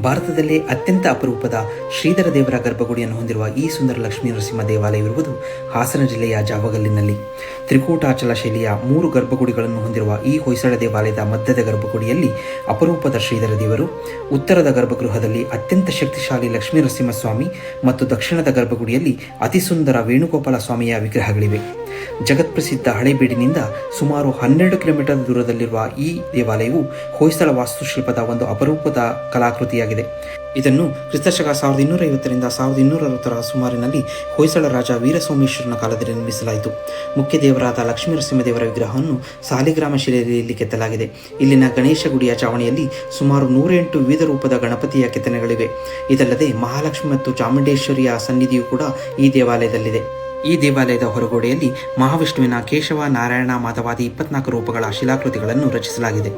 ಭಾರತದಲ್ಲೇ ಅತ್ಯಂತ ಅಪರೂಪದ ಶ್ರೀಧರ ದೇವರ ಗರ್ಭಗುಡಿಯನ್ನು ಹೊಂದಿರುವ ಈ ಸುಂದರ ಲಕ್ಷ್ಮೀ ನರಸಿಂಹ ದೇವಾಲಯವಿರುವುದು ಹಾಸನ ಜಿಲ್ಲೆಯ ಜಾವಗಲ್ಲಿನಲ್ಲಿ. ತ್ರಿಕೂಟಾಚಲ ಶೈಲಿಯ 3 ಗರ್ಭಗುಡಿಗಳನ್ನು ಹೊಂದಿರುವ ಈ ಹೊಯ್ಸಳ ದೇವಾಲಯದ ಮಧ್ಯದ ಗರ್ಭಗುಡಿಯಲ್ಲಿ ಅಪರೂಪದ ಶ್ರೀಧರ ದೇವರು, ಉತ್ತರದ ಗರ್ಭಗೃಹದಲ್ಲಿ ಅತ್ಯಂತ ಶಕ್ತಿಶಾಲಿ ಲಕ್ಷ್ಮೀ ನರಸಿಂಹಸ್ವಾಮಿ ಮತ್ತು ದಕ್ಷಿಣದ ಗರ್ಭಗುಡಿಯಲ್ಲಿ ಅತಿ ಸುಂದರ ವೇಣುಗೋಪಾಲ ಸ್ವಾಮಿಯ ವಿಗ್ರಹಗಳಿವೆ. ಜಗತ್ಪ್ರಸಿದ್ಧ ಹಳೇಬೀಡಿನಿಂದ ಸುಮಾರು 12 ಕಿಲೋಮೀಟರ್ ದೂರದಲ್ಲಿರುವ ಈ ದೇವಾಲಯವು ಹೊಯ್ಸಳ ವಾಸ್ತುಶಿಲ್ಪದ ಒಂದು ಅಪರೂಪದ ಕಲಾಕೃತಿಯಾಗಿದೆ. ಇದನ್ನು ಕ್ರಿಸ್ತಶಕ 1250ರಿಂದ 1260ರ ಸುಮಾರಿನಲ್ಲಿ ಹೊಯ್ಸಳ ರಾಜ ವೀರಸೋಮೇಶ್ವರನ ಕಾಲದಲ್ಲಿ ನಿರ್ಮಿಸಲಾಯಿತು. ಮುಖ್ಯ ದೇವರಾದ ಲಕ್ಷ್ಮೀ ನರಸಿಂಹದೇವರ ವಿಗ್ರಹವನ್ನು ಸಾಲಿಗ್ರಾಮ ಶಿಲೆಯಲ್ಲಿ ಕೆತ್ತಲಾಗಿದೆ. ಇಲ್ಲಿನ ಗಣೇಶ ಗುಡಿಯ ಚಾವಣಿಯಲ್ಲಿ ಸುಮಾರು 108 ವಿವಿಧ ರೂಪದ ಗಣಪತಿಯ ಕೆತ್ತನೆಗಳಿವೆ. ಇದಲ್ಲದೆ ಮಹಾಲಕ್ಷ್ಮಿ ಮತ್ತು ಚಾಮುಂಡೇಶ್ವರಿಯ ಸನ್ನಿಧಿಯು ಕೂಡ ಈ ದೇವಾಲಯದಲ್ಲಿದೆ. ಈ ದೇವಾಲಯದ ಹೊರಗೋಡೆಯಲ್ಲಿ ಮಹಾವಿಷ್ಣುವಿನ ಕೇಶವ, ನಾರಾಯಣ, ಮಾಧವಾದಿ 24 ರೂಪಗಳ ಶಿಲಾಕೃತಿಗಳನ್ನು ರಚಿಸಲಾಗಿದೆ.